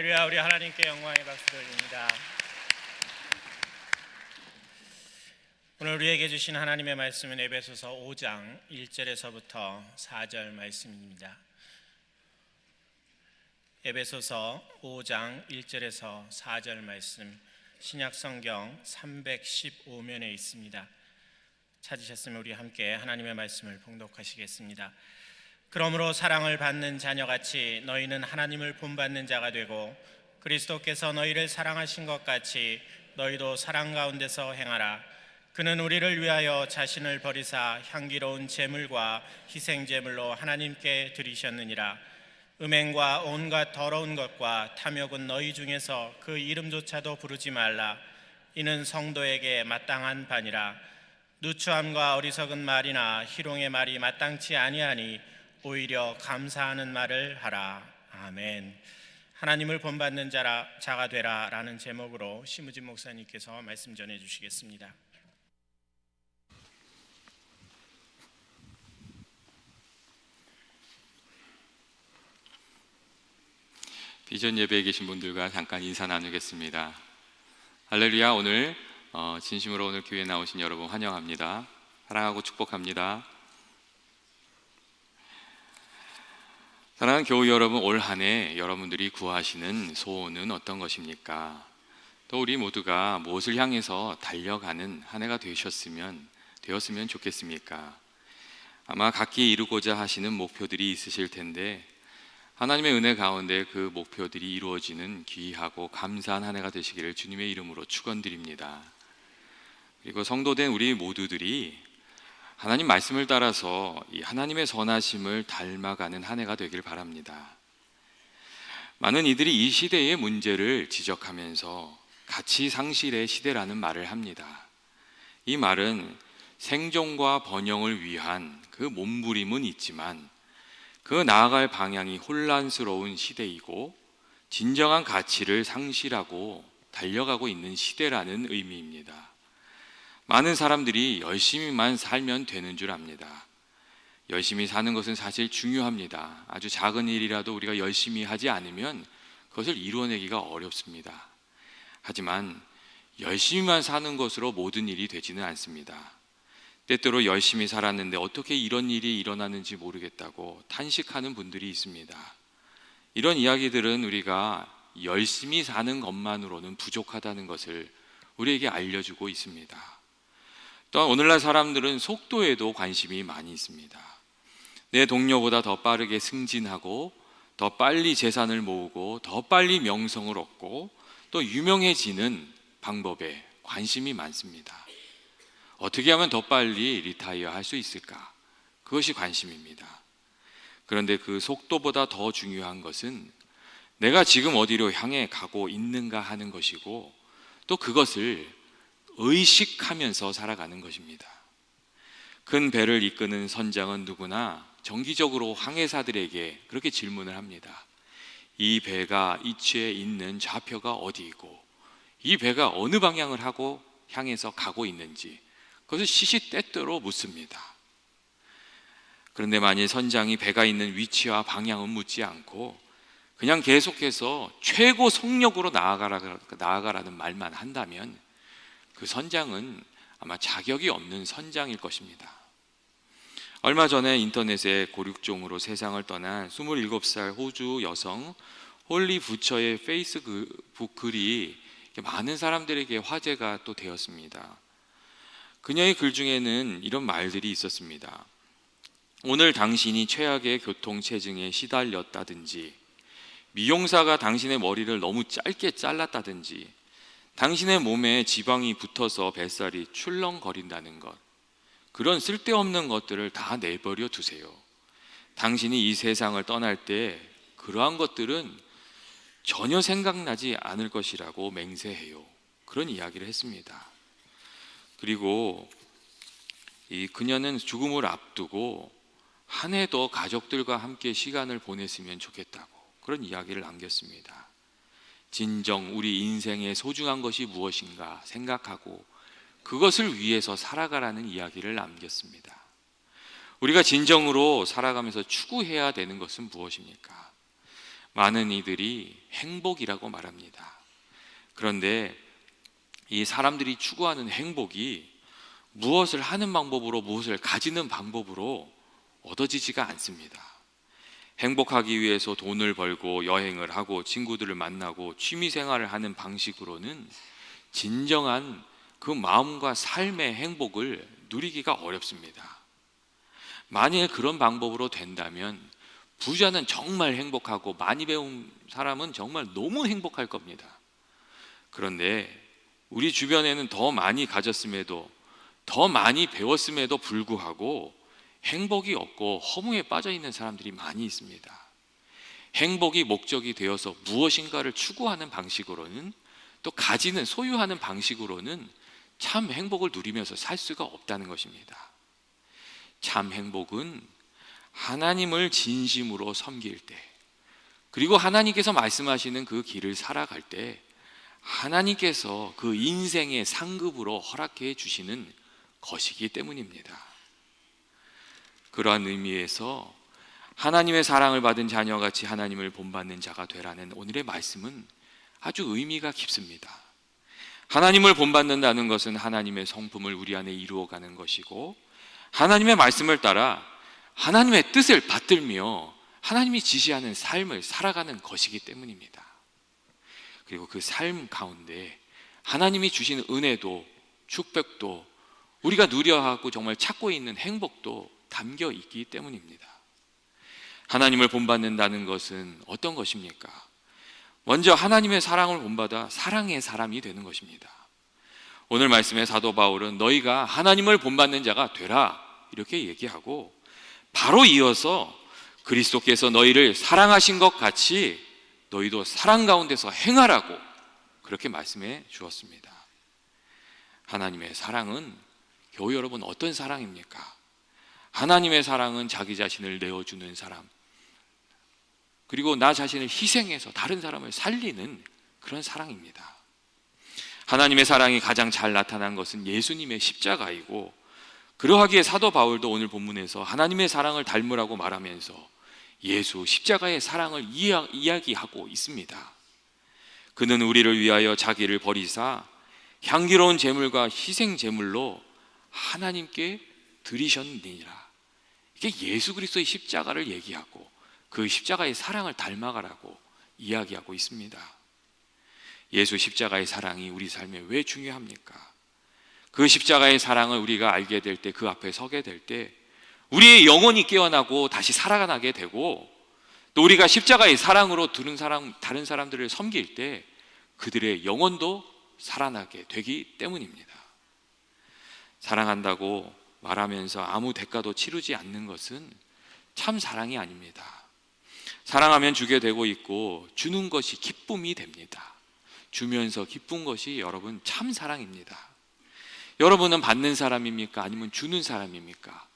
할렐루야. 우리 하나님께 영광의 박수 돌립니다. 오늘 우리에게 주신 하나님의 말씀은 에베소서 5장 1절에서부터 4절 말씀입니다. 에베소서 5장 1절에서 4절 말씀, 신약성경 315면에 있습니다. 찾으셨으면 우리 함께 하나님의 말씀을 봉독하시겠습니다. 그러므로 사랑을 받는 자녀같이 너희는 하나님을 본받는 자가 되고, 그리스도께서 너희를 사랑하신 것 같이 너희도 사랑 가운데서 행하라. 그는 우리를 위하여 자신을 버리사 향기로운 제물과 희생제물로 하나님께 드리셨느니라. 음행과 온갖 더러운 것과 탐욕은 너희 중에서 그 이름조차도 부르지 말라. 이는 성도에게 마땅한 바니라. 누추함과 어리석은 말이나 희롱의 말이 마땅치 아니하니 오히려 감사하는 말을 하라. 아멘. 하나님을 본받는 자가 되라 라는 제목으로 심우진 목사님께서 말씀 전해 주시겠습니다. 비전 예배에 계신 분들과 잠깐 인사 나누겠습니다. 할렐루야. 오늘 진심으로 오늘 교회에 나오신 여러분 환영합니다. 사랑하고 축복합니다. 사랑하는 교우 여러분, 올 한 해 여러분들이 구하시는 소원은 어떤 것입니까? 또 우리 모두가 무엇을 향해서 달려가는 한 해가 되었으면 좋겠습니까? 아마 각기 이루고자 하시는 목표들이 있으실 텐데, 하나님의 은혜 가운데 그 목표들이 이루어지는 귀하고 감사한 한 해가 되시기를 주님의 이름으로 축원드립니다. 그리고 성도된 우리 모두들이 하나님 말씀을 따라서 이 하나님의 선하심을 닮아가는 한 해가 되길 바랍니다. 많은 이들이 이 시대의 문제를 지적하면서 가치 상실의 시대라는 말을 합니다. 이 말은 생존과 번영을 위한 그 몸부림은 있지만 그 나아갈 방향이 혼란스러운 시대이고 진정한 가치를 상실하고 달려가고 있는 시대라는 의미입니다. 많은 사람들이 열심히만 살면 되는 줄 압니다. 열심히 사는 것은 사실 중요합니다. 아주 작은 일이라도 우리가 열심히 하지 않으면 그것을 이루어내기가 어렵습니다. 하지만 열심히만 사는 것으로 모든 일이 되지는 않습니다. 때때로 열심히 살았는데 어떻게 이런 일이 일어나는지 모르겠다고 탄식하는 분들이 있습니다. 이런 이야기들은 우리가 열심히 사는 것만으로는 부족하다는 것을 우리에게 알려주고 있습니다. 또한 오늘날 사람들은 속도에도 관심이 많이 있습니다. 내 동료보다 더 빠르게 승진하고 더 빨리 재산을 모으고 더 빨리 명성을 얻고 또 유명해지는 방법에 관심이 많습니다. 어떻게 하면 더 빨리 리타이어 할 수 있을까? 그것이 관심입니다. 그런데 그 속도보다 더 중요한 것은 내가 지금 어디로 향해 가고 있는가 하는 것이고, 또 그것을 의식하면서 살아가는 것입니다. 큰 배를 이끄는 선장은 누구나 정기적으로 항해사들에게 그렇게 질문을 합니다. 이 배가 이치에 있는 좌표가 어디이고 이 배가 어느 방향을 하고 향해서 가고 있는지 그것을 시시때때로 묻습니다. 그런데 만일 선장이 배가 있는 위치와 방향은 묻지 않고 그냥 계속해서 최고 속력으로 나아가라는 말만 한다면 그 선장은 아마 자격이 없는 선장일 것입니다. 얼마 전에 인터넷에 고륙종으로 세상을 떠난 27살 호주 여성 홀리 부처의 페이스북 글이 많은 사람들에게 화제가 또 되었습니다. 그녀의 글 중에는 이런 말들이 있었습니다. 오늘 당신이 최악의 교통체증에 시달렸다든지, 미용사가 당신의 머리를 너무 짧게 잘랐다든지, 당신의 몸에 지방이 붙어서 뱃살이 출렁거린다는 것, 그런 쓸데없는 것들을 다 내버려 두세요. 당신이 이 세상을 떠날 때 그러한 것들은 전혀 생각나지 않을 것이라고 맹세해요. 그런 이야기를 했습니다. 그리고 그녀는 죽음을 앞두고 한 해 더 가족들과 함께 시간을 보냈으면 좋겠다고 그런 이야기를 남겼습니다. 진정 우리 인생의 소중한 것이 무엇인가 생각하고 그것을 위해서 살아가라는 이야기를 남겼습니다. 우리가 진정으로 살아가면서 추구해야 되는 것은 무엇입니까? 많은 이들이 행복이라고 말합니다. 그런데 이 사람들이 추구하는 행복이 무엇을 하는 방법으로, 무엇을 가지는 방법으로 얻어지지가 않습니다. 행복하기 위해서 돈을 벌고 여행을 하고 친구들을 만나고 취미 생활을 하는 방식으로는 진정한 그 마음과 삶의 행복을 누리기가 어렵습니다. 만일 그런 방법으로 된다면 부자는 정말 행복하고 많이 배운 사람은 정말 너무 행복할 겁니다. 그런데 우리 주변에는 더 많이 가졌음에도, 더 많이 배웠음에도 불구하고 행복이 없고 허무에 빠져 있는 사람들이 많이 있습니다. 행복이 목적이 되어서 무엇인가를 추구하는 방식으로는, 또 가지는, 소유하는 방식으로는 참 행복을 누리면서 살 수가 없다는 것입니다. 참 행복은 하나님을 진심으로 섬길 때, 그리고 하나님께서 말씀하시는 그 길을 살아갈 때 하나님께서 그 인생의 상급으로 허락해 주시는 것이기 때문입니다. 그러한 의미에서 하나님의 사랑을 받은 자녀같이 하나님을 본받는 자가 되라는 오늘의 말씀은 아주 의미가 깊습니다. 하나님을 본받는다는 것은 하나님의 성품을 우리 안에 이루어가는 것이고, 하나님의 말씀을 따라 하나님의 뜻을 받들며 하나님이 지시하는 삶을 살아가는 것이기 때문입니다. 그리고 그 삶 가운데 하나님이 주신 은혜도, 축복도, 우리가 누려하고 정말 찾고 있는 행복도 담겨 있기 때문입니다. 하나님을 본받는다는 것은 어떤 것입니까? 먼저 하나님의 사랑을 본받아 사랑의 사람이 되는 것입니다. 오늘 말씀의 사도 바울은 너희가 하나님을 본받는 자가 되라 이렇게 얘기하고, 바로 이어서 그리스도께서 너희를 사랑하신 것 같이 너희도 사랑 가운데서 행하라고 그렇게 말씀해 주었습니다. 하나님의 사랑은, 교우 여러분, 어떤 사랑입니까? 하나님의 사랑은 자기 자신을 내어주는 사람, 그리고 나 자신을 희생해서 다른 사람을 살리는 그런 사랑입니다. 하나님의 사랑이 가장 잘 나타난 것은 예수님의 십자가이고, 그러하기에 사도 바울도 오늘 본문에서 하나님의 사랑을 닮으라고 말하면서 예수 십자가의 사랑을 이야기하고 있습니다. 그는 우리를 위하여 자기를 버리사 향기로운 제물과 희생 제물로 하나님께 드리셨느니라. 이게 예수 그리스도의 십자가를 얘기하고 그 십자가의 사랑을 닮아가라고 이야기하고 있습니다. 예수 십자가의 사랑이 우리 삶에 왜 중요합니까? 그 십자가의 사랑을 우리가 알게 될 때, 그 앞에 서게 될 때 우리의 영혼이 깨어나고 다시 살아나게 되고, 또 우리가 십자가의 사랑으로 다른 사람들을 섬길 때 그들의 영혼도 살아나게 되기 때문입니다. 사랑한다고 말하면서 아무 대가도 치르지 않는 것은 참 사랑이 아닙니다. 사랑하면 주게 되고 있고, 주는 것이 기쁨이 됩니다. 주면서 기쁜 것이 여러분 참 사랑입니다. 여러분은 받는 사람입니까? 아니면 주는 사람입니까?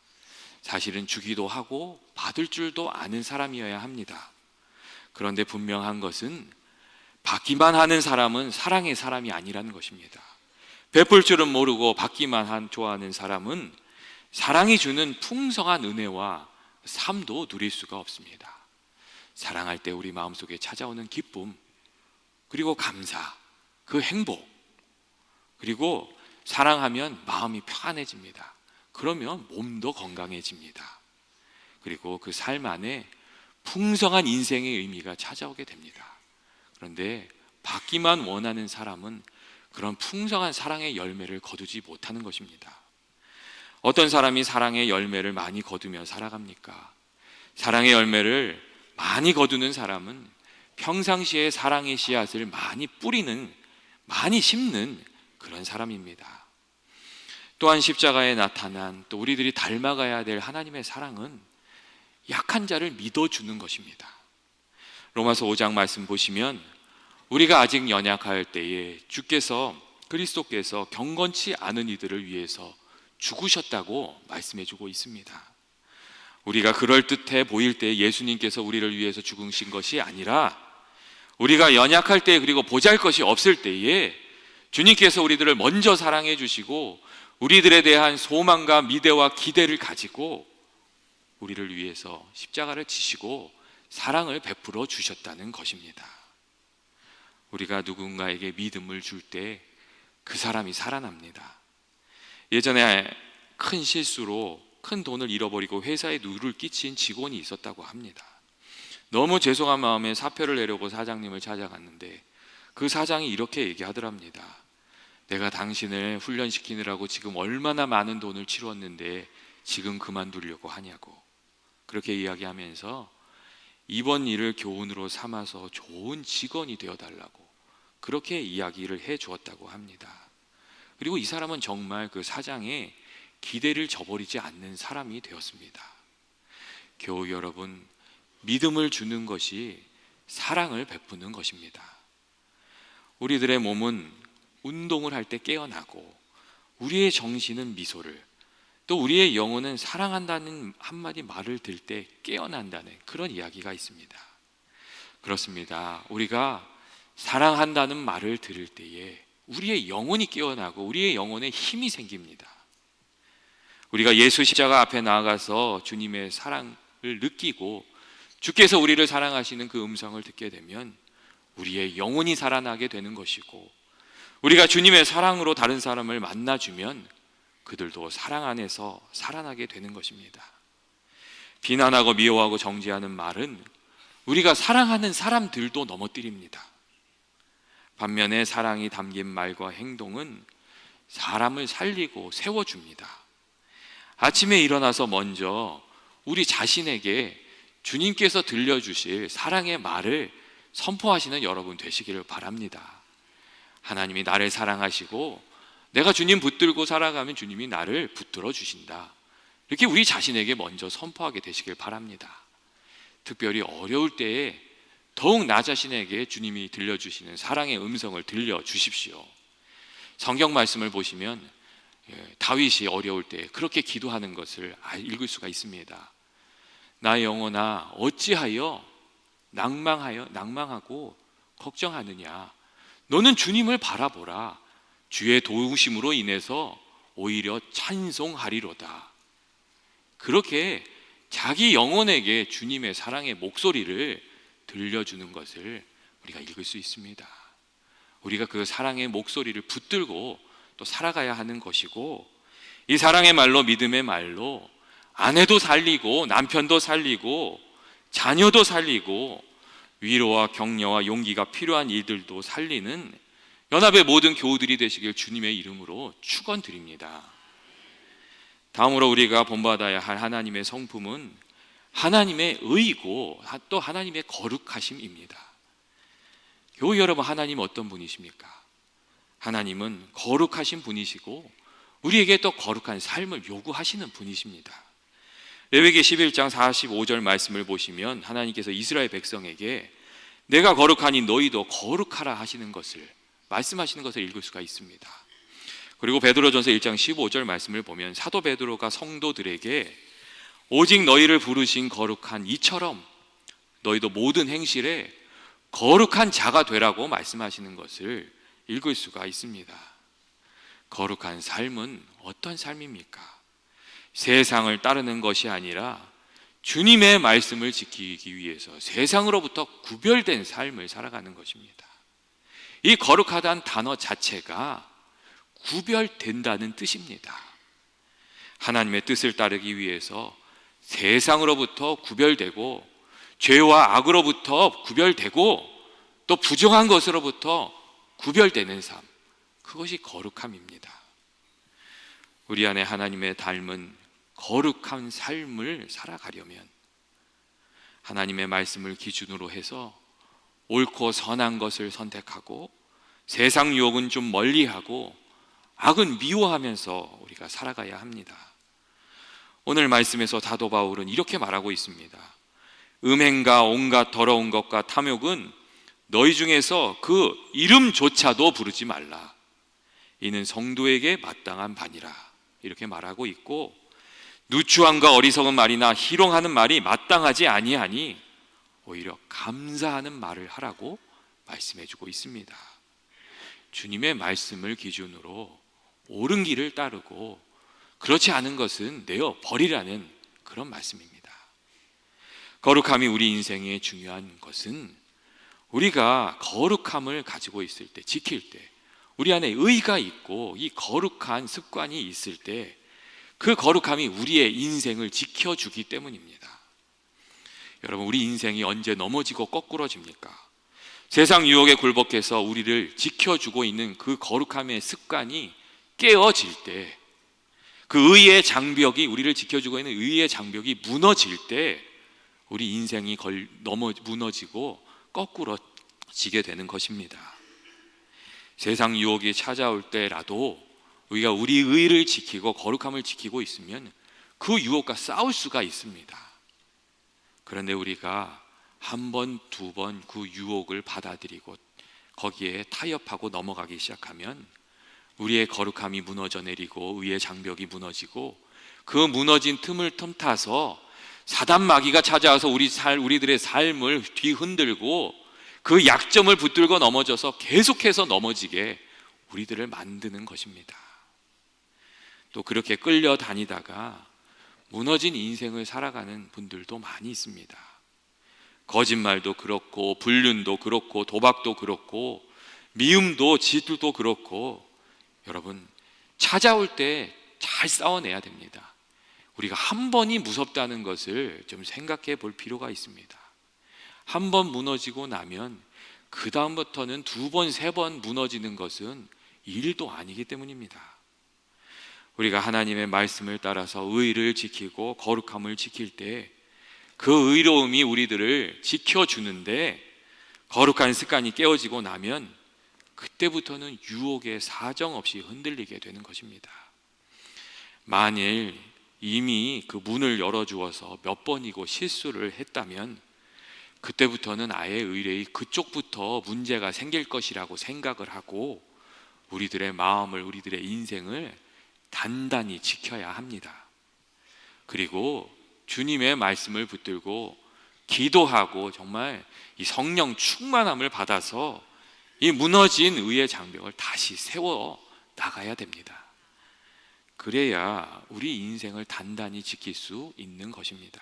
사실은 주기도 하고 받을 줄도 아는 사람이어야 합니다. 그런데 분명한 것은 받기만 하는 사람은 사랑의 사람이 아니라는 것입니다. 베풀 줄은 모르고 받기만 좋아하는 사람은 사랑이 주는 풍성한 은혜와 삶도 누릴 수가 없습니다. 사랑할 때 우리 마음속에 찾아오는 기쁨, 그리고 감사, 그 행복, 그리고 사랑하면 마음이 편안해집니다. 그러면 몸도 건강해집니다. 그리고 그 삶 안에 풍성한 인생의 의미가 찾아오게 됩니다. 그런데 받기만 원하는 사람은 그런 풍성한 사랑의 열매를 거두지 못하는 것입니다. 어떤 사람이 사랑의 열매를 많이 거두며 살아갑니까? 사랑의 열매를 많이 거두는 사람은 평상시에 사랑의 씨앗을 많이 뿌리는, 많이 심는 그런 사람입니다. 또한 십자가에 나타난, 또 우리들이 닮아가야 될 하나님의 사랑은 약한 자를 믿어주는 것입니다. 로마서 5장 말씀 보시면 우리가 아직 연약할 때에 주께서, 그리스도께서 경건치 않은 이들을 위해서 죽으셨다고 말씀해주고 있습니다. 우리가 그럴듯해 보일 때 예수님께서 우리를 위해서 죽으신 것이 아니라, 우리가 연약할 때, 그리고 보잘것이 없을 때에 주님께서 우리들을 먼저 사랑해 주시고 우리들에 대한 소망과 미래와 기대를 가지고 우리를 위해서 십자가를 지시고 사랑을 베풀어 주셨다는 것입니다. 우리가 누군가에게 믿음을 줄 때 그 사람이 살아납니다. 예전에 큰 실수로 큰 돈을 잃어버리고 회사에 누를 끼친 직원이 있었다고 합니다. 너무 죄송한 마음에 사표를 내려고 사장님을 찾아갔는데 그 사장이 이렇게 얘기하더랍니다. 내가 당신을 훈련시키느라고 지금 얼마나 많은 돈을 치렀는데 지금 그만두려고 하냐고. 그렇게 이야기하면서 이번 일을 교훈으로 삼아서 좋은 직원이 되어달라고 그렇게 이야기를 해 주었다고 합니다. 그리고 이 사람은 정말 그 사장의 기대를 저버리지 않는 사람이 되었습니다. 교우 여러분, 믿음을 주는 것이 사랑을 베푸는 것입니다. 우리들의 몸은 운동을 할 때 깨어나고 우리의 정신은 미소를, 또 우리의 영혼은 사랑한다는 한마디 말을 들 때 깨어난다는 그런 이야기가 있습니다. 그렇습니다. 우리가 사랑한다는 말을 들을 때에 우리의 영혼이 깨어나고 우리의 영혼에 힘이 생깁니다. 우리가 예수 십자가 앞에 나아가서 주님의 사랑을 느끼고 주께서 우리를 사랑하시는 그 음성을 듣게 되면 우리의 영혼이 살아나게 되는 것이고, 우리가 주님의 사랑으로 다른 사람을 만나주면 그들도 사랑 안에서 살아나게 되는 것입니다. 비난하고 미워하고 정죄하는 말은 우리가 사랑하는 사람들도 넘어뜨립니다. 반면에 사랑이 담긴 말과 행동은 사람을 살리고 세워줍니다. 아침에 일어나서 먼저 우리 자신에게 주님께서 들려주실 사랑의 말을 선포하시는 여러분 되시기를 바랍니다. 하나님이 나를 사랑하시고 내가 주님 붙들고 살아가면 주님이 나를 붙들어 주신다. 이렇게 우리 자신에게 먼저 선포하게 되시길 바랍니다. 특별히 어려울 때에 더욱 나 자신에게 주님이 들려주시는 사랑의 음성을 들려주십시오. 성경 말씀을 보시면 다윗이 어려울 때 그렇게 기도하는 것을 읽을 수가 있습니다. 나의 영혼아 어찌하여 낭망하고 걱정하느냐. 너는 주님을 바라보라. 주의 도우심으로 인해서 오히려 찬송하리로다. 그렇게 자기 영혼에게 주님의 사랑의 목소리를 들려주는 것을 우리가 읽을 수 있습니다. 우리가 그 사랑의 목소리를 붙들고 또 살아가야 하는 것이고, 이 사랑의 말로, 믿음의 말로 아내도 살리고 남편도 살리고 자녀도 살리고 위로와 격려와 용기가 필요한 이들도 살리는 연합의 모든 교우들이 되시길 주님의 이름으로 축원드립니다. 다음으로 우리가 본받아야 할 하나님의 성품은 하나님의 의이고 또 하나님의 거룩하심입니다. 교우 여러분, 하나님 어떤 분이십니까? 하나님은 거룩하신 분이시고 우리에게 또 거룩한 삶을 요구하시는 분이십니다. 레위기 11장 45절 말씀을 보시면 하나님께서 이스라엘 백성에게 내가 거룩하니 너희도 거룩하라 하시는 것을 말씀하시는 것을 읽을 수가 있습니다. 그리고 베드로전서 1장 15절 말씀을 보면 사도 베드로가 성도들에게 오직 너희를 부르신 거룩한 이처럼 너희도 모든 행실에 거룩한 자가 되라고 말씀하시는 것을 읽을 수가 있습니다. 거룩한 삶은 어떤 삶입니까? 세상을 따르는 것이 아니라 주님의 말씀을 지키기 위해서 세상으로부터 구별된 삶을 살아가는 것입니다. 이 거룩하다는 단어 자체가 구별된다는 뜻입니다. 하나님의 뜻을 따르기 위해서 세상으로부터 구별되고 죄와 악으로부터 구별되고 또 부정한 것으로부터 구별되는 삶, 그것이 거룩함입니다. 우리 안에 하나님의 닮은 거룩한 삶을 살아가려면 하나님의 말씀을 기준으로 해서 옳고 선한 것을 선택하고 세상 유혹은 좀 멀리하고 악은 미워하면서 우리가 살아가야 합니다. 오늘 말씀에서 사도 바울은 이렇게 말하고 있습니다. 음행과 온갖 더러운 것과 탐욕은 너희 중에서 그 이름조차도 부르지 말라. 이는 성도에게 마땅한 바니라. 이렇게 말하고 있고, 누추함과 어리석은 말이나 희롱하는 말이 마땅하지 아니하니 오히려 감사하는 말을 하라고 말씀해주고 있습니다. 주님의 말씀을 기준으로 옳은 길을 따르고 그렇지 않은 것은 내어 버리라는 그런 말씀입니다. 거룩함이 우리 인생에 중요한 것은 우리가 거룩함을 가지고 있을 때, 지킬 때, 우리 안에 의가 있고 이 거룩한 습관이 있을 때 그 거룩함이 우리의 인생을 지켜주기 때문입니다. 여러분, 우리 인생이 언제 넘어지고 거꾸러집니까? 세상 유혹에 굴복해서 우리를 지켜주고 있는 그 거룩함의 습관이 깨어질 때, 그 의의 장벽이, 우리를 지켜주고 있는 의의 장벽이 무너질 때 우리 인생이 무너지고 거꾸러지게 되는 것입니다. 세상 유혹이 찾아올 때라도 우리가 우리 의를 지키고 거룩함을 지키고 있으면 그 유혹과 싸울 수가 있습니다. 그런데 우리가 한 번, 두 번 그 유혹을 받아들이고 거기에 타협하고 넘어가기 시작하면 우리의 거룩함이 무너져 내리고 의의 장벽이 무너지고, 그 무너진 틈을 틈타서 사단 마귀가 찾아와서 우리들의 삶을 뒤흔들고 그 약점을 붙들고 넘어져서 계속해서 넘어지게 우리들을 만드는 것입니다. 또 그렇게 끌려다니다가 무너진 인생을 살아가는 분들도 많이 있습니다. 거짓말도 그렇고, 불륜도 그렇고, 도박도 그렇고, 미움도 질투도 그렇고, 여러분, 찾아올 때 잘 싸워내야 됩니다. 우리가 한 번이 무섭다는 것을 좀 생각해 볼 필요가 있습니다. 한 번 무너지고 나면 그 다음부터는 두 번, 세 번 무너지는 것은 일도 아니기 때문입니다. 우리가 하나님의 말씀을 따라서 의를 지키고 거룩함을 지킬 때 그 의로움이 우리들을 지켜주는데, 거룩한 습관이 깨어지고 나면 그때부터는 유혹에 사정없이 흔들리게 되는 것입니다. 만일 이미 그 문을 열어주어서 몇 번이고 실수를 했다면 그때부터는 아예 의뢰의 그쪽부터 문제가 생길 것이라고 생각을 하고 우리들의 마음을, 우리들의 인생을 단단히 지켜야 합니다. 그리고 주님의 말씀을 붙들고 기도하고 정말 이 성령 충만함을 받아서 이 무너진 의의 장벽을 다시 세워 나가야 됩니다. 그래야 우리 인생을 단단히 지킬 수 있는 것입니다.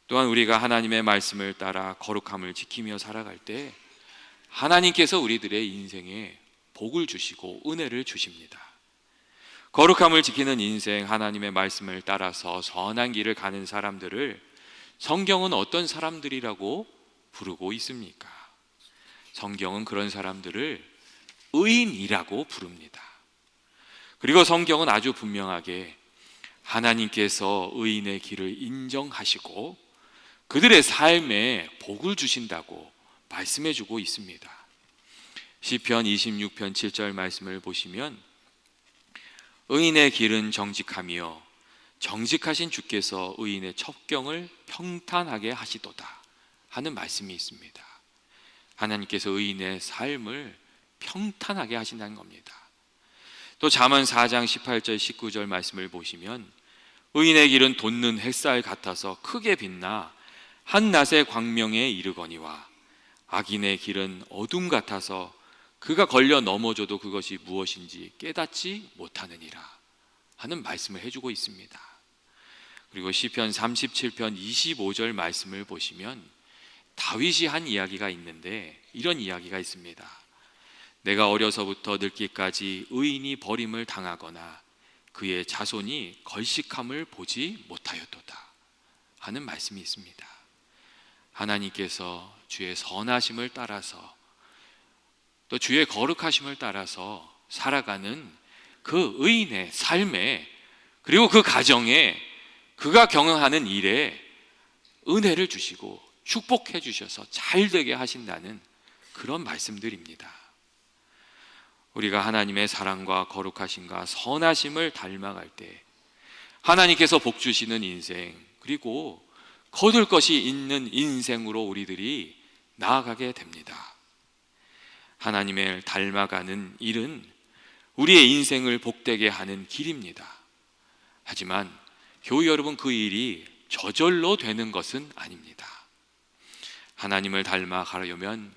또한 우리가 하나님의 말씀을 따라 거룩함을 지키며 살아갈 때 하나님께서 우리들의 인생에 복을 주시고 은혜를 주십니다. 거룩함을 지키는 인생, 하나님의 말씀을 따라서 선한 길을 가는 사람들을 성경은 어떤 사람들이라고 부르고 있습니까? 성경은 그런 사람들을 의인이라고 부릅니다. 그리고 성경은 아주 분명하게 하나님께서 의인의 길을 인정하시고 그들의 삶에 복을 주신다고 말씀해 주고 있습니다. 시편 26편 7절 말씀을 보시면 의인의 길은 정직하며 정직하신 주께서 의인의 첩경을 평탄하게 하시도다 하는 말씀이 있습니다. 하나님께서 의인의 삶을 평탄하게 하신다는 겁니다. 또 잠언 4장 18절 19절 말씀을 보시면 의인의 길은 돋는 햇살 같아서 크게 빛나 한낮의 광명에 이르거니와 악인의 길은 어둠 같아서 그가 걸려 넘어져도 그것이 무엇인지 깨닫지 못하느니라 하는 말씀을 해주고 있습니다. 그리고 시편 37편 25절 말씀을 보시면 다윗이 한 이야기가 있는데 이런 이야기가 있습니다. 내가 어려서부터 늙기까지 의인이 버림을 당하거나 그의 자손이 걸식함을 보지 못하였도다 하는 말씀이 있습니다. 하나님께서 주의 선하심을 따라서 또 주의 거룩하심을 따라서 살아가는 그 의인의 삶에, 그리고 그 가정에, 그가 경영하는 일에 은혜를 주시고 축복해 주셔서 잘 되게 하신다는 그런 말씀들입니다. 우리가 하나님의 사랑과 거룩하심과 선하심을 닮아갈 때 하나님께서 복 주시는 인생, 그리고 거둘 것이 있는 인생으로 우리들이 나아가게 됩니다. 하나님을 닮아가는 일은 우리의 인생을 복되게 하는 길입니다. 하지만 교우 여러분, 그 일이 저절로 되는 것은 아닙니다. 하나님을 닮아가려면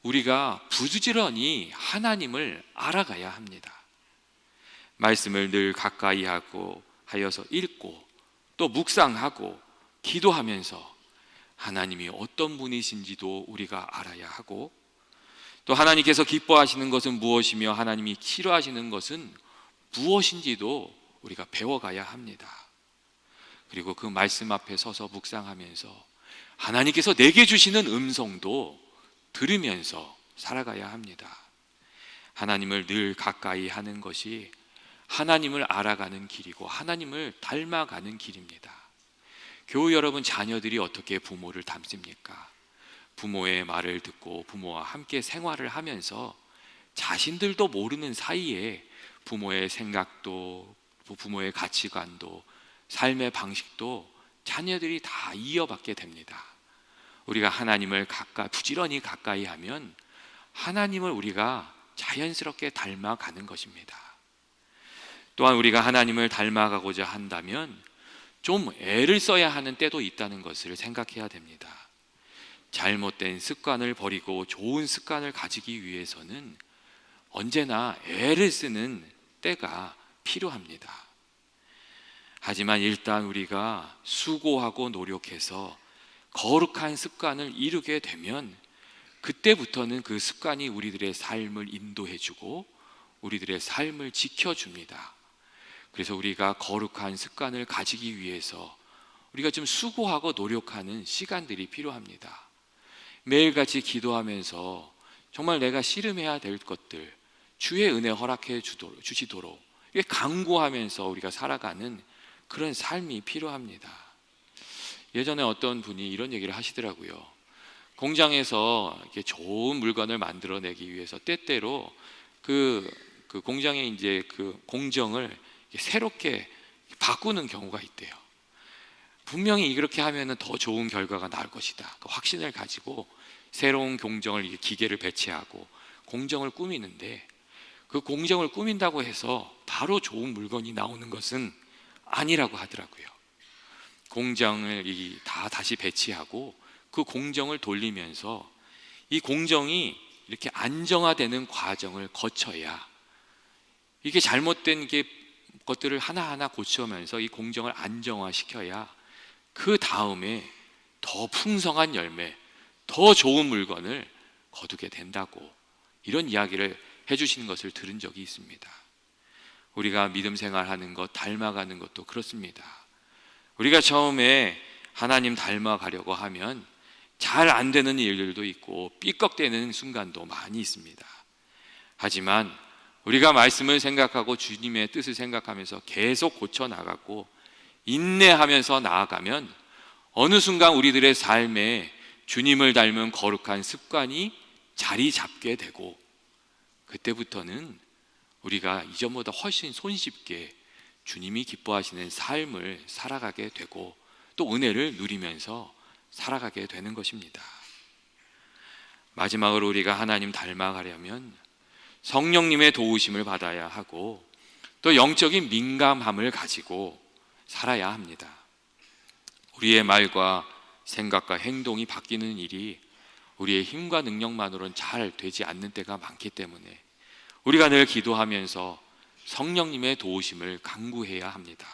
우리가 부지런히 하나님을 알아가야 합니다. 말씀을 늘 가까이 하고 하여서 읽고 또 묵상하고 기도하면서 하나님이 어떤 분이신지도 우리가 알아야 하고, 또 하나님께서 기뻐하시는 것은 무엇이며 하나님이 싫어하시는 것은 무엇인지도 우리가 배워가야 합니다. 그리고 그 말씀 앞에 서서 묵상하면서 하나님께서 내게 주시는 음성도 들으면서 살아가야 합니다. 하나님을 늘 가까이 하는 것이 하나님을 알아가는 길이고 하나님을 닮아가는 길입니다. 교우 여러분, 자녀들이 어떻게 부모를 닮습니까? 부모의 말을 듣고 부모와 함께 생활을 하면서 자신들도 모르는 사이에 부모의 생각도, 부모의 가치관도, 삶의 방식도 자녀들이 다 이어받게 됩니다. 우리가 하나님을 부지런히 가까이 하면 하나님을 우리가 자연스럽게 닮아가는 것입니다. 또한 우리가 하나님을 닮아가고자 한다면 좀 애를 써야 하는 때도 있다는 것을 생각해야 됩니다. 잘못된 습관을 버리고 좋은 습관을 가지기 위해서는 언제나 애를 쓰는 때가 필요합니다. 하지만 일단 우리가 수고하고 노력해서 거룩한 습관을 이루게 되면 그때부터는 그 습관이 우리들의 삶을 인도해주고 우리들의 삶을 지켜줍니다. 그래서 우리가 거룩한 습관을 가지기 위해서 우리가 좀 수고하고 노력하는 시간들이 필요합니다. 매일같이 기도하면서 정말 내가 씨름해야 될 것들 주의 은혜 허락해 주시도록 간구하면서 우리가 살아가는 그런 삶이 필요합니다. 예전에 어떤 분이 이런 얘기를 하시더라고요. 공장에서 이렇게 좋은 물건을 만들어내기 위해서 때때로 그 공장에 이제 그 공정을 새롭게 바꾸는 경우가 있대요. 분명히 이렇게 하면은 더 좋은 결과가 나올 것이다. 그 확신을 가지고 새로운 공정을 기계를 배치하고 공정을 꾸미는데, 그 공정을 꾸민다고 해서 바로 좋은 물건이 나오는 것은 아니라고 하더라고요. 공정을 다시 배치하고 그 공정을 돌리면서 이 공정이 이렇게 안정화되는 과정을 거쳐야, 이게 잘못된 것들을 하나하나 고쳐면서 이 공정을 안정화시켜야 그 다음에 더 풍성한 열매, 더 좋은 물건을 거두게 된다고, 이런 이야기를 해주시는 것을 들은 적이 있습니다. 우리가 믿음 생활하는 것, 닮아가는 것도 그렇습니다. 우리가 처음에 하나님 닮아가려고 하면 잘 안 되는 일들도 있고 삐걱대는 순간도 많이 있습니다. 하지만 우리가 말씀을 생각하고 주님의 뜻을 생각하면서 계속 고쳐나가고 인내하면서 나아가면 어느 순간 우리들의 삶에 주님을 닮은 거룩한 습관이 자리 잡게 되고, 그때부터는 우리가 이전보다 훨씬 손쉽게 주님이 기뻐하시는 삶을 살아가게 되고 또 은혜를 누리면서 살아가게 되는 것입니다. 마지막으로 우리가 하나님 닮아가려면 성령님의 도우심을 받아야 하고 또 영적인 민감함을 가지고 살아야 합니다. 우리의 말과 생각과 행동이 바뀌는 일이 우리의 힘과 능력만으로는 잘 되지 않는 때가 많기 때문에 우리가 늘 기도하면서 성령님의 도우심을 간구해야 합니다.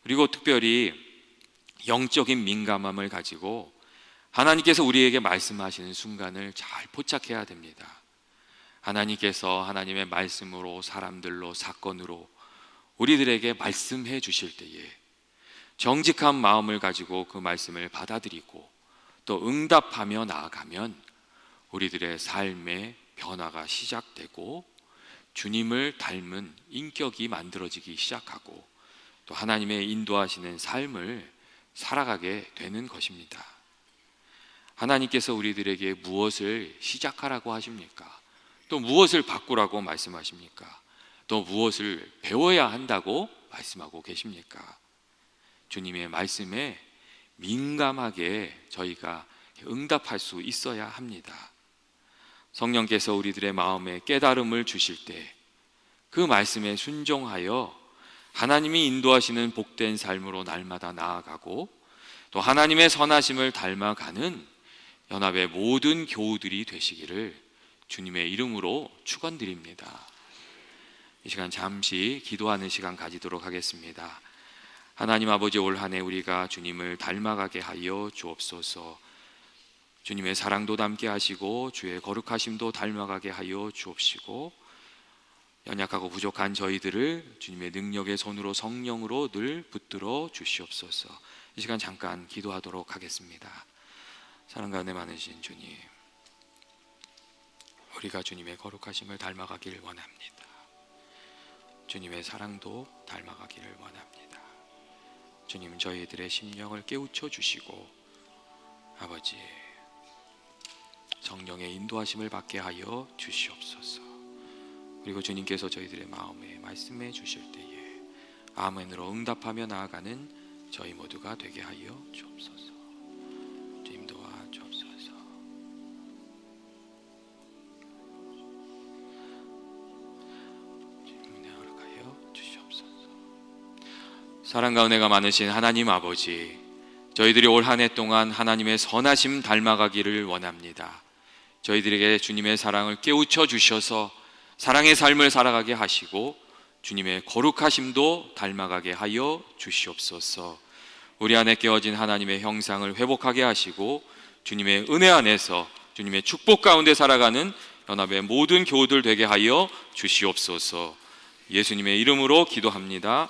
그리고 특별히 영적인 민감함을 가지고 하나님께서 우리에게 말씀하시는 순간을 잘 포착해야 됩니다. 하나님께서 하나님의 말씀으로, 사람들로, 사건으로 우리들에게 말씀해 주실 때에 정직한 마음을 가지고 그 말씀을 받아들이고 또 응답하며 나아가면 우리들의 삶의 변화가 시작되고 주님을 닮은 인격이 만들어지기 시작하고 또 하나님의 인도하시는 삶을 살아가게 되는 것입니다. 하나님께서 우리들에게 무엇을 시작하라고 하십니까? 또 무엇을 바꾸라고 말씀하십니까? 또 무엇을 배워야 한다고 말씀하고 계십니까? 주님의 말씀에 민감하게 저희가 응답할 수 있어야 합니다. 성령께서 우리들의 마음에 깨달음을 주실 때 그 말씀에 순종하여 하나님이 인도하시는 복된 삶으로 날마다 나아가고 또 하나님의 선하심을 닮아가는 연합의 모든 교우들이 되시기를 주님의 이름으로 축원드립니다. 이 시간 잠시 기도하는 시간 가지도록 하겠습니다. 하나님 아버지, 올 한 해 우리가 주님을 닮아가게 하여 주옵소서. 주님의 사랑도 담게 하시고 주의 거룩하심도 닮아가게 하여 주옵시고, 연약하고 부족한 저희들을 주님의 능력의 손으로 성령으로 늘 붙들어 주시옵소서. 이 시간 잠깐 기도하도록 하겠습니다. 사랑과 은혜 많으신 주님, 우리가 주님의 거룩하심을 닮아가기를 원합니다. 주님의 사랑도 닮아가기를 원합니다. 주님, 저희들의 심령을 깨우쳐 주시고 아버지, 성령의 인도하심을 받게 하여 주시옵소서. 그리고 주님께서 저희들의 마음에 말씀해 주실 때에 아멘으로 응답하며 나아가는 저희 모두가 되게 하여 주옵소서. 주님 도와 주옵소서. 주님 은혜 허락하여 주시옵소서. 사랑과 은혜가 많으신 하나님 아버지, 저희들이 올 한 해 동안 하나님의 선하심 닮아가기를 원합니다. 저희들에게 주님의 사랑을 깨우쳐 주셔서 사랑의 삶을 살아가게 하시고 주님의 거룩하심도 닮아가게 하여 주시옵소서. 우리 안에 깨어진 하나님의 형상을 회복하게 하시고 주님의 은혜 안에서 주님의 축복 가운데 살아가는 연합의 모든 교우들 되게 하여 주시옵소서. 예수님의 이름으로 기도합니다.